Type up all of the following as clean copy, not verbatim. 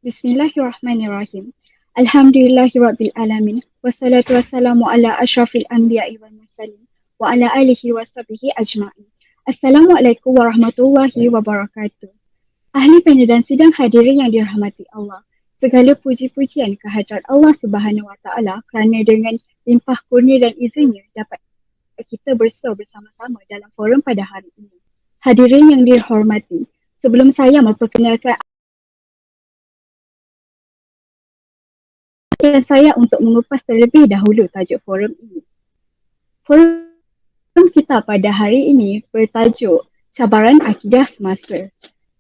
Bismillahirrahmanirrahim. Alhamdulillahirabbil alamin. Wassalatu wassalamu ala asyrafil anbiya'i wal mursalin wa ala alihi washabihi ajma'in. Assalamualaikum warahmatullahi wabarakatuh. Ahli panel dan sidang hadirin yang dirahmati Allah. Segala puji-pujian kehadrat Allah Subhanahu wa taala kerana dengan limpah kurnia dan izinnya dapat kita bersua bersama-sama dalam forum pada hari ini. Hadirin yang dihormati, sebelum saya memperkenalkan saya untuk mengupas terlebih dahulu tajuk forum ini. Forum kita pada hari ini bertajuk Cabaran Akidah Semasa.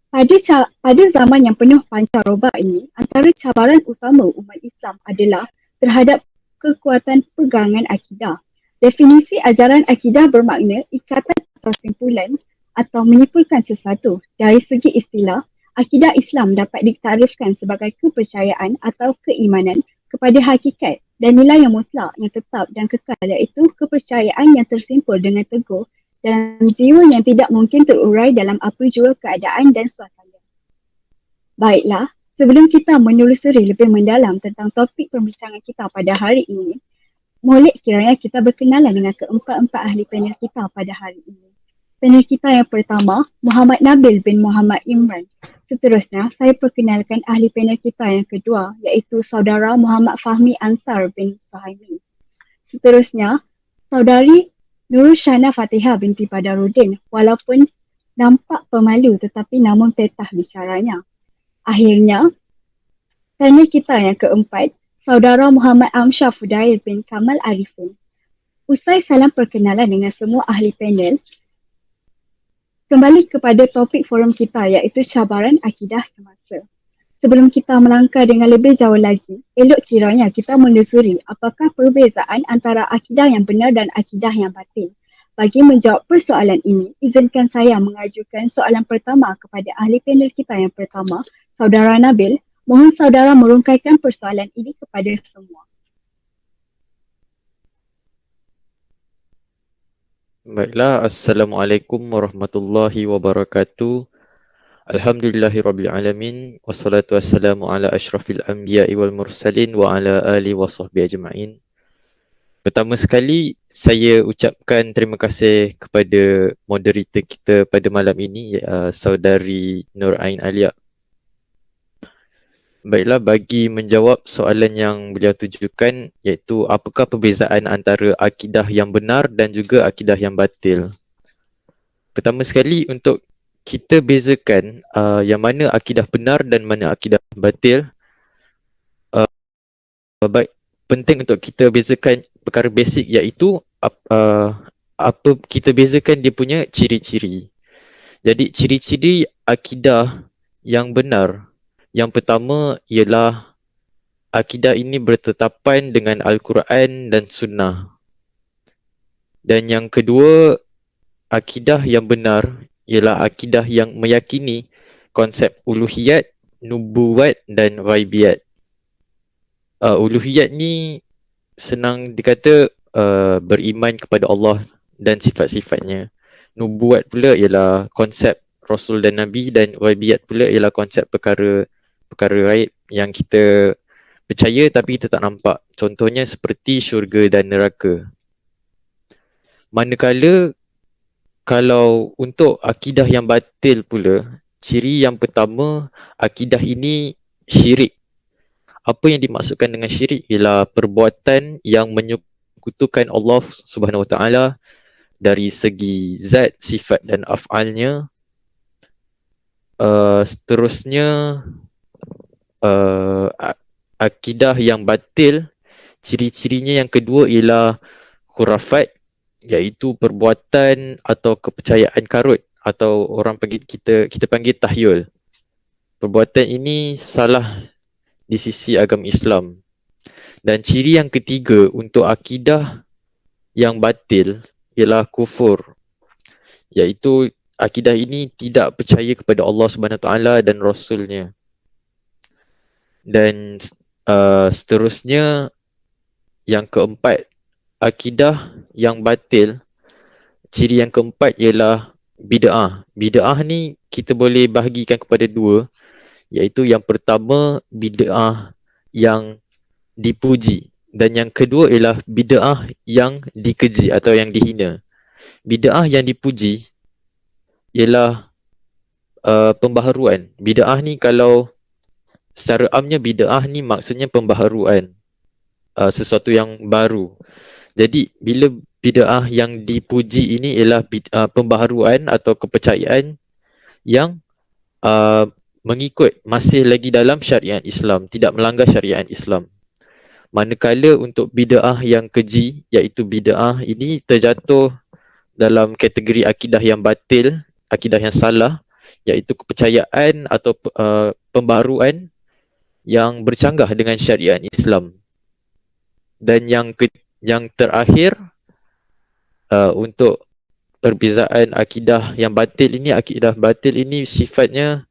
Pada zaman yang penuh pancaroba ini, antara cabaran utama umat Islam adalah terhadap kekuatan pegangan akidah. Definisi ajaran akidah bermakna ikatan atau simpulan atau menyimpulkan sesuatu. Dari segi istilah, akidah Islam dapat ditarifkan sebagai kepercayaan atau keimanan kepada hakikat dan nilai yang mutlak, yang tetap dan kekal, iaitu kepercayaan yang tersimpul dengan teguh dalam jiwa yang tidak mungkin terurai dalam apa jua keadaan dan suasana. Baiklah, sebelum kita menelusuri lebih mendalam tentang topik perbincangan kita pada hari ini, molek kiranya kita berkenalan dengan keempat-empat ahli panel kita pada hari ini. Panel kita yang pertama, Muhammad Nabil bin Muhammad Imran. Seterusnya, saya perkenalkan ahli panel kita yang kedua, iaitu saudara Muhammad Fahmi Ansar bin Suhaimi. Seterusnya, saudari Nurul Shana Fatihah binti Badarudin, walaupun nampak pemalu tetapi namun petah bicaranya. Akhirnya, panel kita yang keempat, saudara Muhammad Amsyah Fudail bin Kamal Arifin. Usai salam perkenalan dengan semua ahli panel, kembali kepada topik forum kita, iaitu cabaran akidah semasa. Sebelum kita melangkah dengan lebih jauh lagi, elok kiranya kita menelusuri apakah perbezaan antara akidah yang benar dan akidah yang batil. Bagi menjawab persoalan ini, izinkan saya mengajukan soalan pertama kepada ahli panel kita yang pertama, saudara Nabil. Mohon saudara merungkaikan persoalan ini kepada semua. Baiklah, Assalamualaikum warahmatullahi wabarakatuh. Alhamdulillahirabbil alamin, wassalatu wassalamu ala asyrafil anbiya'i wal mursalin wa ala alihi wa sahbihi ajma'in. Pertama sekali, saya ucapkan terima kasih kepada moderator kita pada malam ini, saudari Nur Ain Alia. Baiklah, bagi menjawab soalan yang beliau tujukan, iaitu apakah perbezaan antara akidah yang benar dan juga akidah yang batil. Pertama sekali, untuk kita bezakan yang mana akidah benar dan mana akidah batil, penting untuk kita bezakan perkara basic, iaitu apa kita bezakan dia punya ciri-ciri. Jadi ciri-ciri akidah yang benar, yang pertama ialah akidah ini bertetapan dengan Al-Quran dan Sunnah. Dan yang kedua, akidah yang benar ialah akidah yang meyakini konsep uluhiyat, nubuwat dan ghaibiyat. Uluhiyat ni senang dikata beriman kepada Allah dan sifat-sifatnya. Nubuwat pula ialah konsep Rasul dan Nabi, dan ghaibiyat pula ialah konsep perkara ghaib yang kita percaya tapi kita tak nampak. Contohnya seperti syurga dan neraka. Manakala kalau untuk akidah yang batil pula, ciri yang pertama, akidah ini syirik. Apa yang dimaksudkan dengan syirik ialah perbuatan yang menyekutukan Allah Subhanahu Wa Taala dari segi zat, sifat dan af'alnya. Seterusnya, akidah yang batil, ciri-cirinya yang kedua ialah khurafat, iaitu perbuatan atau kepercayaan karut, atau orang panggil kita panggil tahyul. Perbuatan ini salah di sisi agama Islam. Dan ciri yang ketiga untuk akidah yang batil ialah kufur, iaitu akidah ini tidak percaya kepada Allah Subhanahu Taala dan Rasulnya. Dan seterusnya, yang keempat, akidah yang batil, ciri yang keempat ialah bid'ah. Bid'ah ni kita boleh bahagikan kepada dua, iaitu yang pertama bid'ah yang dipuji dan yang kedua ialah bid'ah yang dikeji atau yang dihina. Bid'ah yang dipuji ialah pembaharuan. Bid'ah ni kalau secara amnya bid'ah ni maksudnya pembaharuan, sesuatu yang baru. Jadi bila bid'ah yang dipuji ini ialah pembaharuan atau kepercayaan yang mengikut masih lagi dalam syariat Islam, tidak melanggar syariat Islam. Manakala untuk bid'ah yang keji, iaitu bid'ah ini terjatuh dalam kategori akidah yang batil, akidah yang salah, iaitu kepercayaan atau pembaharuan yang bercanggah dengan syariat Islam. Dan yang terakhir, untuk perbezaan akidah yang batil ini sifatnya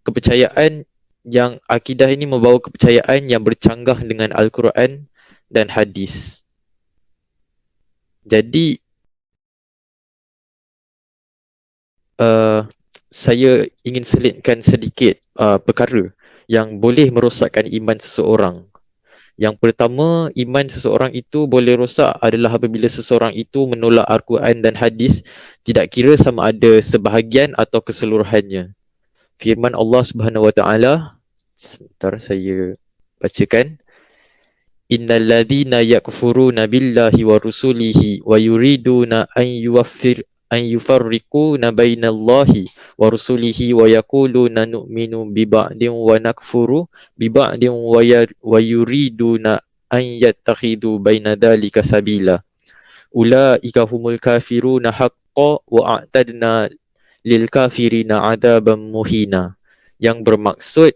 kepercayaan yang akidah ini membawa kepercayaan yang bercanggah dengan Al-Quran dan hadis. Jadi saya ingin selitkan sedikit perkara yang boleh merosakkan iman seseorang. Yang pertama, iman seseorang itu boleh rosak adalah apabila seseorang itu menolak Al-Quran dan hadis, tidak kira sama ada sebahagian atau keseluruhannya. Firman Allah Subhanahu Wa Taala, sebentar saya bacakan. Innal ladzina yakfuruna billahi wa rusulihi wa yuriduna an yufarriquna bainallahi wa rusulihi wa yaquluna nu'minu bi ba'din wa nakfuru bi ba'din wa yuriduna an yattakhidu baina dzalika sabila ulaika humul kafiruna haqqan wa a'tadna lil kafirina 'adaban muhina, yang bermaksud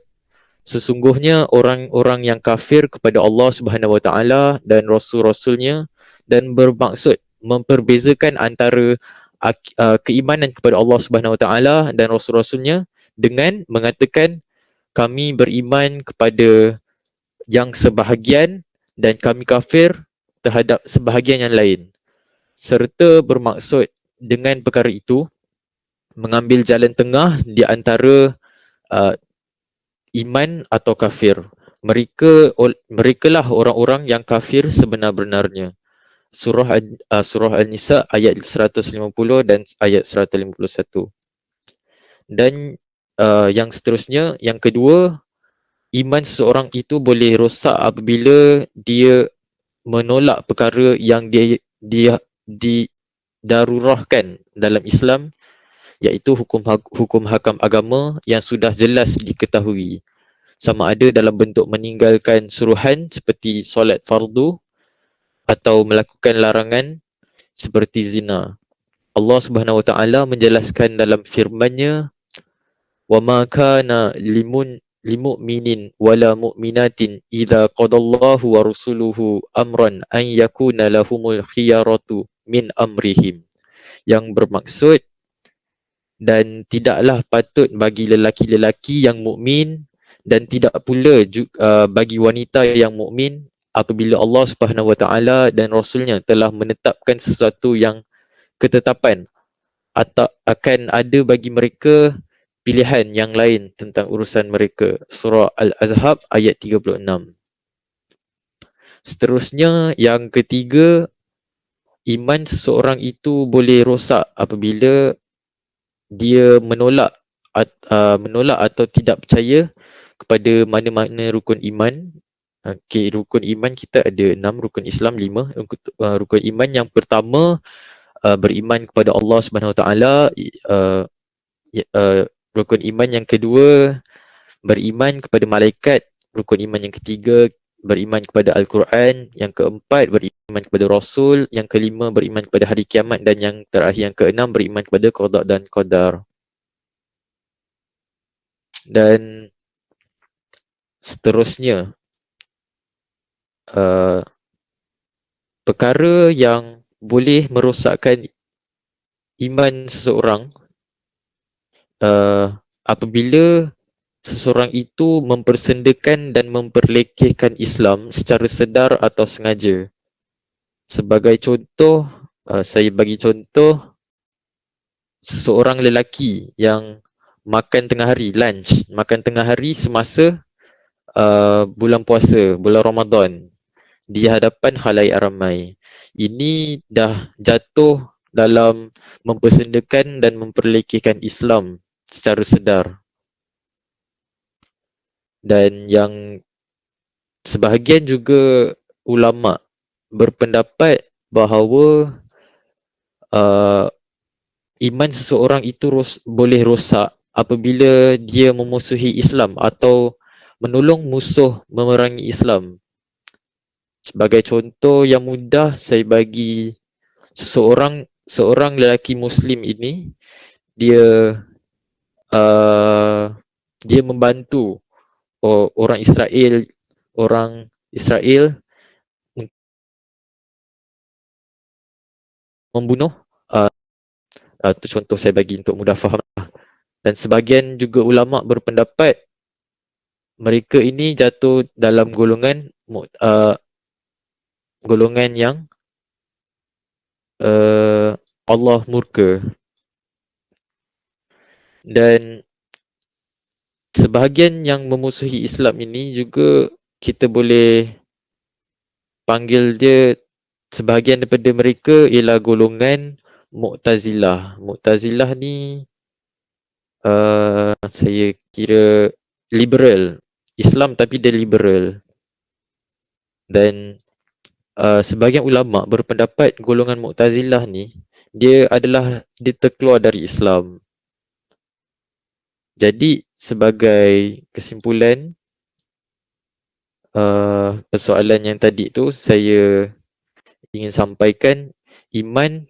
sesungguhnya orang-orang yang kafir kepada Allah Subhanahu Wa Taala dan rasul-rasulnya dan bermaksud memperbezakan antara keimanan kepada Allah Subhanahu Wa Taala dan rasul-rasulnya dengan mengatakan kami beriman kepada yang sebahagian dan kami kafir terhadap sebahagian yang lain, serta bermaksud dengan perkara itu mengambil jalan tengah di antara iman atau kafir. Merekalah orang-orang yang kafir sebenar-benarnya. Surah An-Nisa ayat 150 dan ayat 151. Dan yang seterusnya, yang kedua, iman seseorang itu boleh rosak apabila dia menolak perkara yang dia didarurahkan dalam Islam, iaitu hukum hakam agama yang sudah jelas diketahui, sama ada dalam bentuk meninggalkan suruhan seperti solat fardu atau melakukan larangan seperti zina. Allah Subhanahu Wa Taala menjelaskan dalam firman-Nya, wa ma kana limu'minin wala mu'minatin idza qadallahu wa rasuluhu amran an yakuna lahumul khiyaratu min amrihim, yang bermaksud dan tidaklah patut bagi lelaki-lelaki yang mukmin dan tidak pula bagi wanita yang mukmin apabila Allah Subhanahu Wa Taala dan Rasulnya telah menetapkan sesuatu yang ketetapan atau akan ada bagi mereka pilihan yang lain tentang urusan mereka. Surah Al-Ahzab ayat 36. Seterusnya, yang ketiga, iman seseorang itu boleh rosak apabila dia menolak atau tidak percaya kepada mana-mana rukun iman. Okey, rukun iman kita ada 6, rukun Islam 5. Rukun iman yang pertama, beriman kepada Allah Subhanahu Wa Taala. Rukun iman yang kedua, beriman kepada malaikat. Rukun iman yang ketiga, beriman kepada Al-Quran. Yang keempat, beriman kepada Rasul. Yang kelima, beriman kepada hari kiamat. Dan yang terakhir, yang keenam, beriman kepada qada dan qadar. Dan seterusnya, perkara yang boleh merosakkan iman seseorang apabila seseorang itu mempersendakan dan memperlekehkan Islam secara sedar atau sengaja. Sebagai contoh, saya bagi contoh seseorang lelaki yang makan tengah hari, lunch, makan tengah hari semasa bulan puasa, bulan Ramadan di hadapan khalayak ramai. Ini dah jatuh dalam mempersendakan dan memperlekehkan Islam secara sedar. Dan yang sebahagian juga ulama berpendapat bahawa iman seseorang itu boleh rosak apabila dia memusuhi Islam atau menolong musuh memerangi Islam. Sebagai contoh yang mudah, saya bagi seorang lelaki Muslim ini, dia dia membantu orang Israel membunuh. Itu contoh saya bagi untuk mudah faham. Dan sebahagian juga ulama berpendapat mereka ini jatuh dalam golongan yang Allah murka. Dan sebahagian yang memusuhi Islam ini juga kita boleh panggil dia, sebahagian daripada mereka ialah golongan Mu'tazilah. Mu'tazilah ni saya kira liberal, Islam tapi dia liberal. Dan sebahagian ulama berpendapat golongan Mu'tazilah ni dia terkeluar dari Islam. Jadi sebagai kesimpulan persoalan yang tadi tu, saya ingin sampaikan iman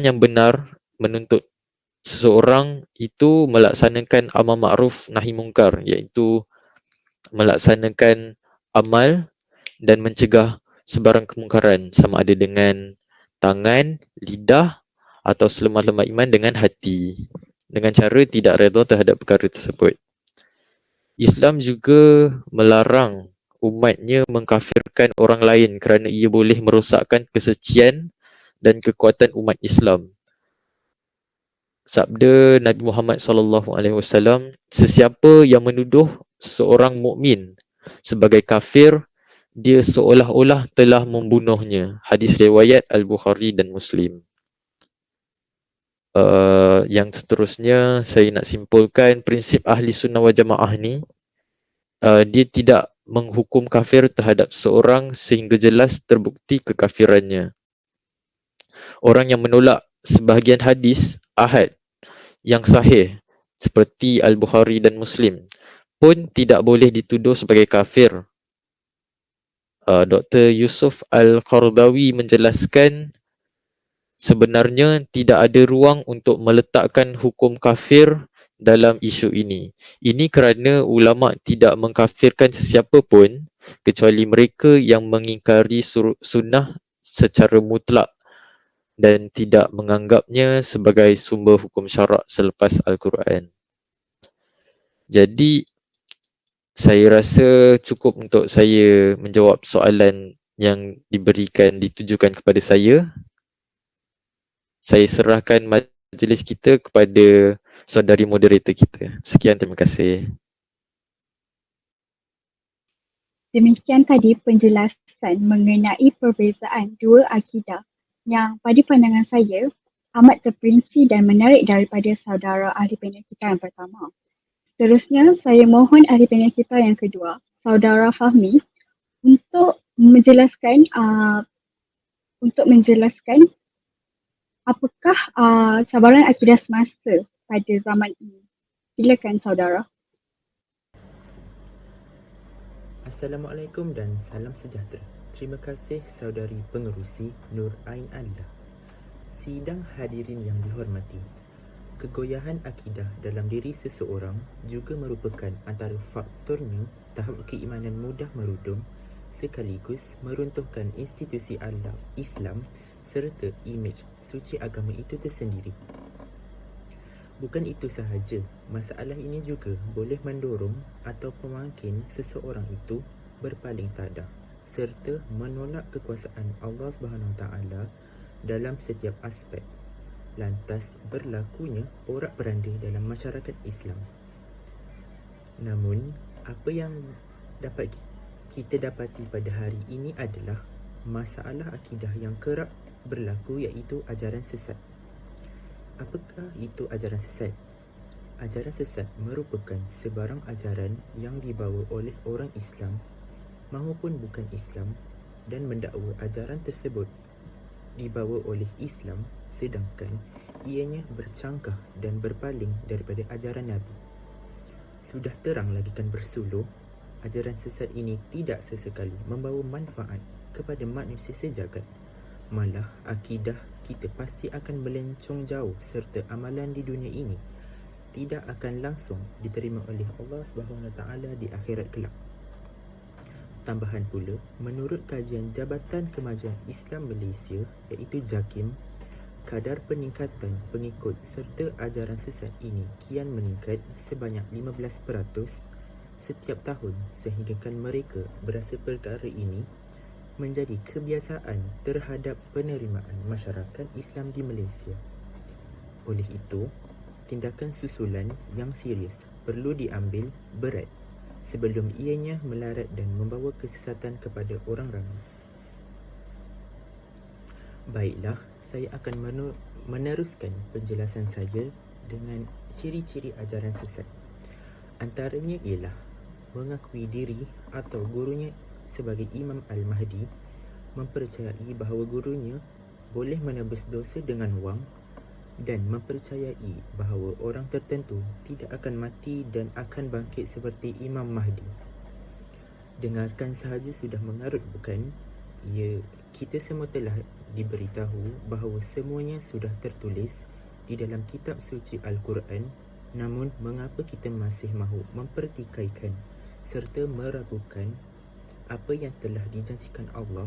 yang benar menuntut seseorang itu melaksanakan amal ma'ruf nahi mungkar, iaitu melaksanakan amal dan mencegah sebarang kemungkaran, sama ada dengan tangan, lidah atau selemah-lemah iman dengan hati, dengan cara tidak redha terhadap perkara tersebut. Islam juga melarang umatnya mengkafirkan orang lain kerana ia boleh merosakkan kesucian dan kekuatan umat Islam. Sabda Nabi Muhammad SAW, sesiapa yang menuduh seorang mukmin sebagai kafir, dia seolah-olah telah membunuhnya. Hadis riwayat Al-Bukhari dan Muslim. Yang seterusnya saya nak simpulkan, prinsip ahli sunnah wal jamaah ni, dia tidak menghukum kafir terhadap seorang sehingga jelas terbukti kekafirannya. Orang yang menolak sebahagian hadis ahad yang sahih seperti Al-Bukhari dan Muslim pun tidak boleh dituduh sebagai kafir. Dr. Yusuf Al-Qardawi menjelaskan sebenarnya tidak ada ruang untuk meletakkan hukum kafir dalam isu ini. Ini kerana ulama tidak mengkafirkan sesiapa pun kecuali mereka yang mengingkari sunnah secara mutlak dan tidak menganggapnya sebagai sumber hukum syarak selepas Al-Quran. Jadi saya rasa cukup untuk saya menjawab soalan yang ditujukan kepada saya. Saya serahkan majlis kita kepada saudari moderator kita. Sekian, terima kasih. Demikian tadi penjelasan mengenai perbezaan dua akidah yang pada pandangan saya amat terperinci dan menarik daripada saudara ahli panel kita yang pertama. Seterusnya, saya mohon ahli panel kita yang kedua, saudara Fahmi, untuk menjelaskan apakah cabaran akidah semasa pada zaman ini. Silakan saudara. Assalamualaikum dan salam sejahtera. Terima kasih saudari pengerusi Nur Ain Alila. Sidang hadirin yang dihormati, kegoyahan akidah dalam diri seseorang juga merupakan antara faktornya tahap keimanan mudah merudum sekaligus meruntuhkan institusi Islam serta imej suci agama itu tersendiri. Bukan itu sahaja, masalah ini juga boleh mendorong atau memangkin seseorang itu berpaling tadah serta menolak kekuasaan Allah SWT dalam setiap aspek. lantas berlakunya porak-poranda dalam masyarakat Islam. Namun, apa yang dapat kita dapati pada hari ini adalah masalah akidah yang kerap berlaku, iaitu ajaran sesat. Apakah itu ajaran sesat? Ajaran sesat merupakan sebarang ajaran yang dibawa oleh orang Islam maupun bukan Islam dan mendakwa ajaran tersebut dibawa oleh Islam sedangkan ianya bercangkah dan berpaling daripada ajaran Nabi. Sudah terang lagi kan bersuluh, ajaran sesat ini tidak sesekali membawa manfaat kepada manusia sejagat. Malah akidah kita pasti akan melencong jauh serta amalan di dunia ini tidak akan langsung diterima oleh Allah SWT di akhirat kelak. Tambahan pula, menurut kajian Jabatan Kemajuan Islam Malaysia iaitu JAKIM, kadar peningkatan pengikut serta ajaran sesat ini kian meningkat sebanyak 15% setiap tahun sehinggakan mereka berasa perkara ini menjadi kebiasaan terhadap penerimaan masyarakat Islam di Malaysia. Oleh itu, tindakan susulan yang serius perlu diambil berat sebelum ianya melarat dan membawa kesesatan kepada orang ramai. Baiklah, saya akan meneruskan penjelasan saya dengan ciri-ciri ajaran sesat. Antaranya ialah mengakui diri atau gurunya sebagai Imam Al-Mahdi, mempercayai bahawa gurunya boleh menebus dosa dengan wang dan mempercayai bahawa orang tertentu tidak akan mati dan akan bangkit seperti Imam Mahdi. Dengarkan sahaja sudah mengarut, bukan? Ya, kita semua telah diberitahu bahawa semuanya sudah tertulis di dalam kitab suci Al-Quran. Namun, mengapa kita masih mahu mempertikaikan serta meragukan apa yang telah dijanjikan Allah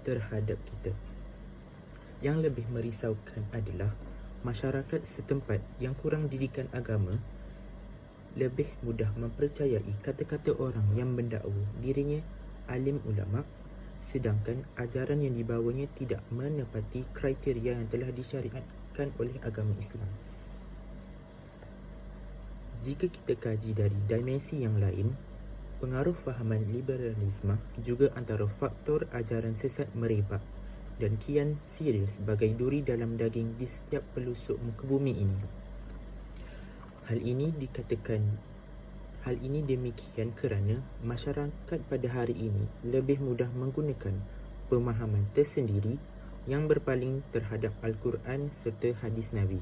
terhadap kita? Yang lebih merisaukan adalah masyarakat setempat yang kurang didikan agama lebih mudah mempercayai kata-kata orang yang mendakwa dirinya alim ulama, sedangkan ajaran yang dibawanya tidak menepati kriteria yang telah disyariatkan oleh agama Islam. Jika kita kaji dari dimensi yang lain, pengaruh fahaman liberalisme juga antara faktor ajaran sesat merebak dan kian serius bagai duri dalam daging di setiap pelusuk muka bumi ini. Hal ini demikian kerana masyarakat pada hari ini lebih mudah menggunakan pemahaman tersendiri yang berpaling terhadap Al-Quran serta hadis Nabi.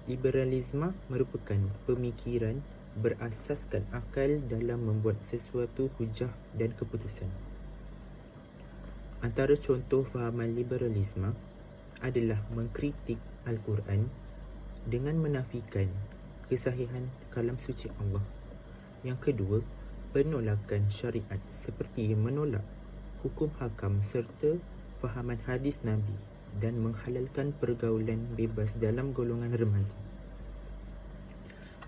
Liberalisme merupakan pemikiran berasaskan akal dalam membuat sesuatu hujah dan keputusan. Antara contoh fahaman liberalisme adalah mengkritik Al-Quran dengan menafikan kesahihan kalam suci Allah. Yang kedua, penolakan syariat seperti menolak hukum hakam serta fahaman hadis Nabi dan menghalalkan pergaulan bebas dalam golongan remaja.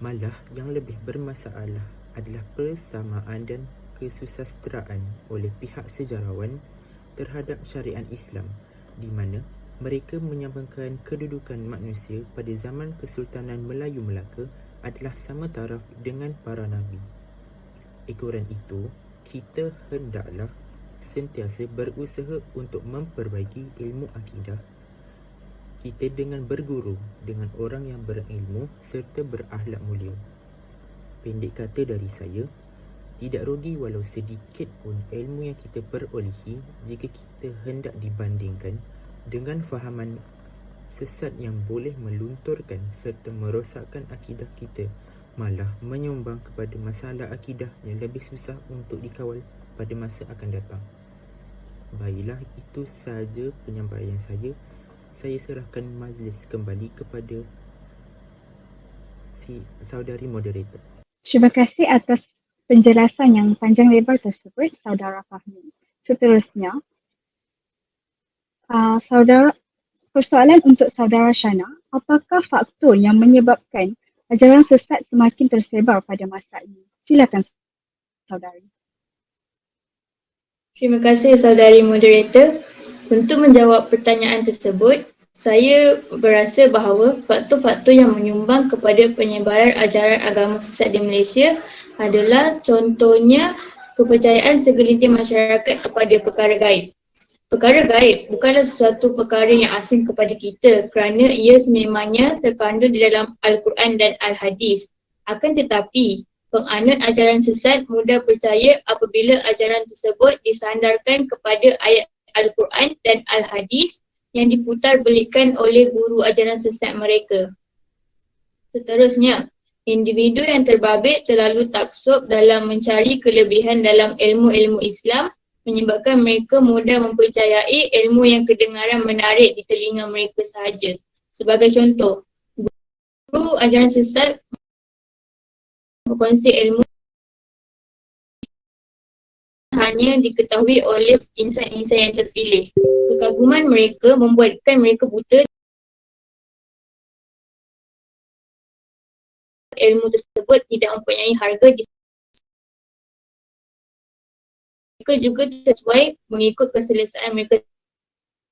Malah yang lebih bermasalah adalah persamaan dan kesusasteraan oleh pihak sejarawan terhadap syariat Islam, di mana mereka menyamakan kedudukan manusia pada zaman Kesultanan Melayu Melaka adalah sama taraf dengan para nabi. Ekoran itu, kita hendaklah sentiasa berusaha untuk memperbaiki ilmu akidah kita dengan berguru dengan orang yang berilmu serta berakhlak mulia. Pendek kata dari saya, tidak rugi walau sedikit pun ilmu yang kita perolehi jika kita hendak dibandingkan dengan fahaman sesat yang boleh melunturkan serta merosakkan akidah kita, malah menyumbang kepada masalah akidah yang lebih susah untuk dikawal pada masa akan datang. Baiklah, itu sahaja penyampaian saya. Saya serahkan majlis kembali kepada si saudari moderator. Terima kasih atas penjelasan yang panjang lebar tersebut, Saudara Fahmi. Seterusnya, persoalan untuk Saudara Shana, apakah faktor yang menyebabkan ajaran sesat semakin tersebar pada masa ini? Silakan, Saudari. Terima kasih saudari moderator. Untuk menjawab pertanyaan tersebut, Saya berasa bahawa faktor-faktor yang menyumbang kepada penyebaran ajaran agama sesat di Malaysia adalah contohnya kepercayaan segelintir masyarakat kepada perkara gaib. Perkara gaib bukanlah sesuatu perkara yang asing kepada kita kerana ia sememangnya terkandung di dalam Al-Quran dan Al-Hadis. Akan tetapi, penganut ajaran sesat mudah percaya apabila ajaran tersebut disandarkan kepada ayat Al-Quran dan Al-Hadis yang diputar belikan oleh guru ajaran sesat mereka. Seterusnya, individu yang terbabit terlalu taksub dalam mencari kelebihan dalam ilmu-ilmu Islam menyebabkan mereka mudah mempercayai ilmu yang kedengaran menarik di telinga mereka sahaja. Sebagai contoh, guru ajaran sesat berkongsi ilmu hanya diketahui oleh insan-insan yang terpilih. Kekaguman mereka membuatkan mereka buta. Ilmu tersebut tidak mempunyai harga di mereka juga sesuai mengikut keselesaan mereka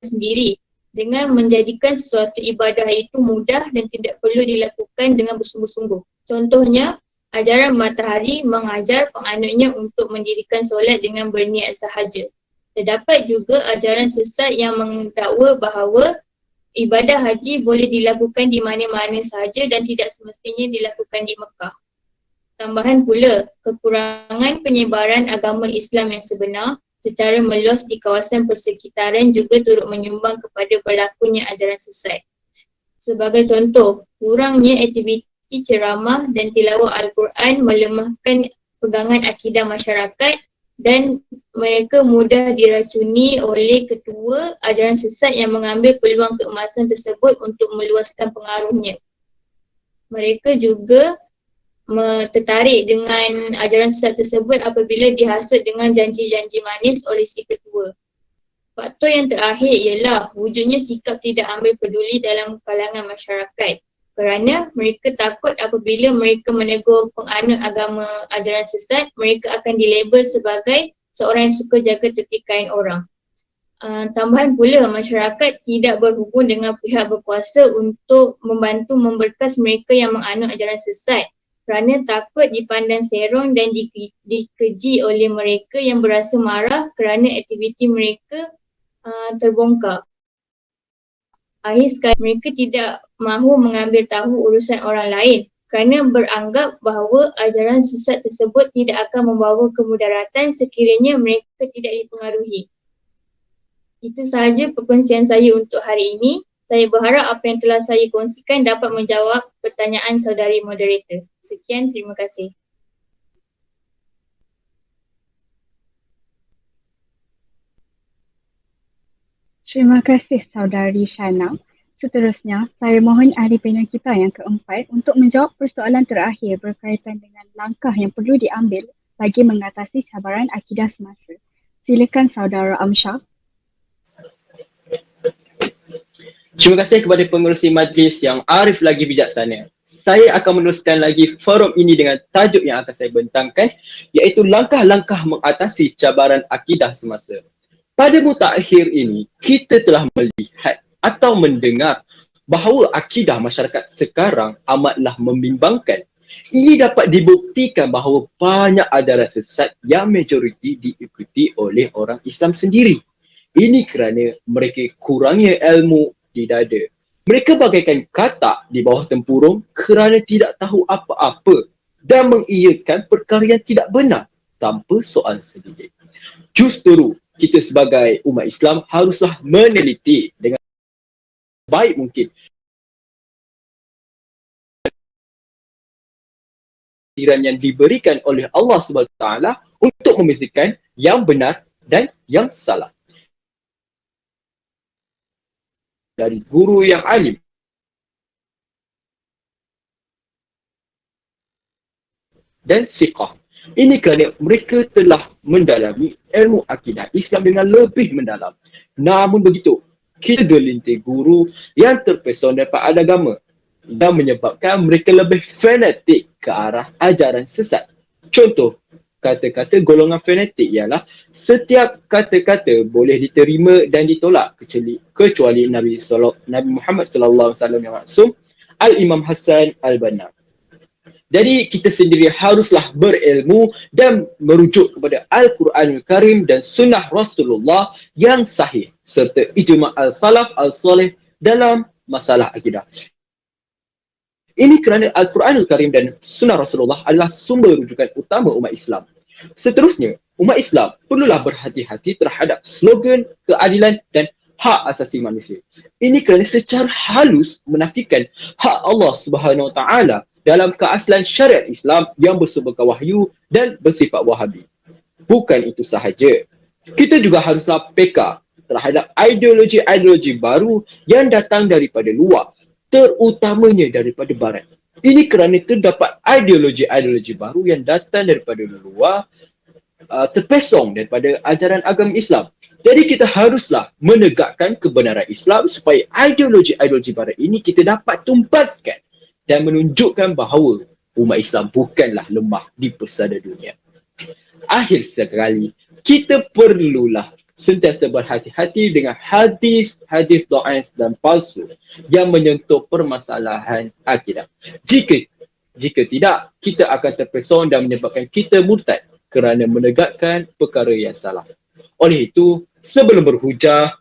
sendiri dengan menjadikan sesuatu ibadah itu mudah dan tidak perlu dilakukan dengan bersungguh-sungguh. Contohnya, ajaran matahari mengajar penganutnya untuk mendirikan solat dengan berniat sahaja. Terdapat juga ajaran sesat yang mendakwa bahawa ibadah haji boleh dilakukan di mana-mana sahaja dan tidak semestinya dilakukan di Mekah. Tambahan pula, kekurangan penyebaran agama Islam yang sebenar secara meluas di kawasan persekitaran juga turut menyumbang kepada berlakunya ajaran sesat. Sebagai contoh, kurangnya aktiviti ceramah dan tilawah Al-Quran melemahkan pegangan akidah masyarakat dan mereka mudah diracuni oleh ketua ajaran sesat yang mengambil peluang keemasan tersebut untuk meluaskan pengaruhnya. Mereka juga tertarik dengan ajaran sesat tersebut apabila dihasut dengan janji-janji manis oleh si ketua. Faktor yang terakhir ialah wujudnya sikap tidak ambil peduli dalam kalangan masyarakat kerana mereka takut apabila mereka menegur penganut agama ajaran sesat, mereka akan dilabel sebagai seorang yang suka jaga tepi kain orang. Tambahan pula, masyarakat tidak berhubung dengan pihak berkuasa untuk membantu memberkas mereka yang menganut ajaran sesat kerana takut dipandang serong dan dikeji oleh mereka yang berasa marah kerana aktiviti mereka terbongkar. Akhir sekali, mereka tidak mahu mengambil tahu urusan orang lain kerana beranggap bahawa ajaran sesat tersebut tidak akan membawa kemudaratan sekiranya mereka tidak dipengaruhi. Itu sahaja perkongsian saya untuk hari ini. Saya berharap apa yang telah saya kongsikan dapat menjawab pertanyaan saudari moderator. Sekian, terima kasih. Terima kasih saudari Shana. Seterusnya, saya mohon ahli panel kita yang keempat untuk menjawab persoalan terakhir berkaitan dengan langkah yang perlu diambil bagi mengatasi cabaran akidah semasa. Silakan saudara Amsyah. Terima kasih kepada pengerusi majlis yang arif lagi bijaksana. Saya akan meneruskan lagi forum ini dengan tajuk yang akan saya bentangkan, iaitu langkah-langkah mengatasi cabaran akidah semasa. Pada mutakhir ini, kita telah melihat atau mendengar bahawa akidah masyarakat sekarang amatlah membimbangkan. Ini dapat dibuktikan bahawa banyak ajaran sesat yang majoriti diikuti oleh orang Islam sendiri. Ini kerana mereka kurangnya ilmu di dada. Mereka bagaikan katak di bawah tempurung kerana tidak tahu apa-apa dan mengiyakan perkara yang tidak benar tanpa soal sedikit. Justru kita sebagai umat Islam haruslah meneliti dengan baik mungkin yang diberikan oleh Allah SWT untuk memastikan yang benar dan yang salah. Dari guru yang alim dan siqah. Ini kerana mereka telah mendalami ilmu akidah Islam dengan lebih mendalam. Namun begitu, kita gelintir guru yang terpesona pada agama dan menyebabkan mereka lebih fanatik ke arah ajaran sesat. Contoh, kata-kata golongan fonetik ialah setiap kata-kata boleh diterima dan ditolak kecuali Nabi Muhammad sallallahu alaihi wasallam yang maksum, Al-Imam Hasan Al-Banna. Jadi kita sendiri haruslah berilmu dan merujuk kepada Al-Quranul Karim dan sunnah Rasulullah yang sahih serta ijma' al-salaf al-salih dalam masalah akidah. Ini kerana Al-Quranul Karim dan sunnah Rasulullah adalah sumber rujukan utama umat Islam. Seterusnya, umat Islam perlulah berhati-hati terhadap slogan keadilan dan hak asasi manusia. Ini kerana secara halus menafikan hak Allah Subhanahu Wa Taala dalam keaslan syariat Islam yang bersumberkan wahyu dan bersifat wahabi. Bukan itu sahaja, kita juga haruslah peka terhadap ideologi-ideologi baru yang datang daripada luar, terutamanya daripada barat. Ini kerana terdapat ideologi-ideologi baru yang datang daripada luar, terpesong daripada ajaran agama Islam. Jadi kita haruslah menegakkan kebenaran Islam supaya ideologi-ideologi barat ini kita dapat tumpaskan dan menunjukkan bahawa umat Islam bukanlah lemah di pesada dunia. Akhir sekali, kita perlulah sentiasa berhati-hati dengan hadis-hadis dhaif dan palsu yang menyentuh permasalahan akidah. Jika tidak, kita akan terpesong dan menyebabkan kita murtad kerana menegakkan perkara yang salah. Oleh itu, sebelum berhujah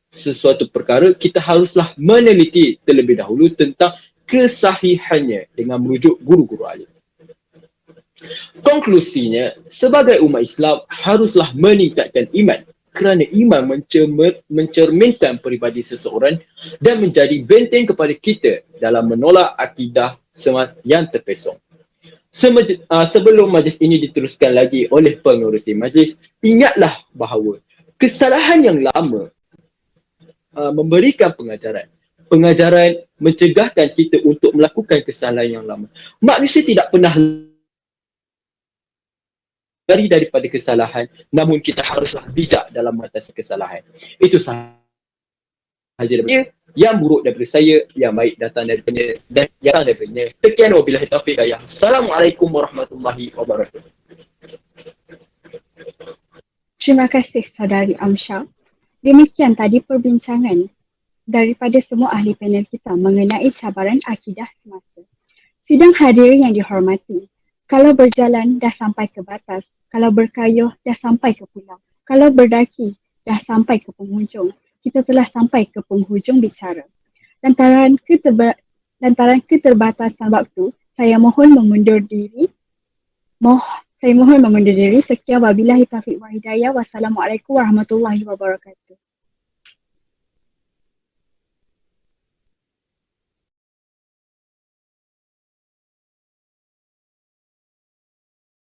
sesuatu perkara, kita haruslah meneliti terlebih dahulu tentang kesahihannya dengan merujuk guru-guru alim. Konklusinya, sebagai umat Islam haruslah meningkatkan iman kerana iman mencerminkan peribadi seseorang dan menjadi benteng kepada kita dalam menolak akidah yang terpesong. Sebelum majlis ini diteruskan lagi oleh pengerusi majlis, ingatlah bahawa kesalahan yang lama memberikan pengajaran mencegahkan kita untuk melakukan kesalahan yang lama. Manusia tidak pernah lari daripada kesalahan, namun kita haruslah bijak dalam mengatasi kesalahan. Itu sahaja daripada yang buruk daripada saya, yang baik datang daripada dan yang datang daripadanya. Sekian wabillahi taufiq hidayah. Assalamualaikum warahmatullahi wabarakatuh. Terima kasih saudari Amsyah. Demikian tadi perbincangan daripada semua ahli panel kita mengenai cabaran akidah semasa. Sidang hadirin yang dihormati, kalau berjalan dah sampai ke batas, kalau berkayuh dah sampai ke pulau, kalau berdaki dah sampai ke penghujung, kita telah sampai ke penghujung bicara. Lantaran keterbatasan waktu, saya mohon mengundur diri. Sekian wabillahi taufiq wal hidayah. Wassalamualaikum warahmatullahi wabarakatuh.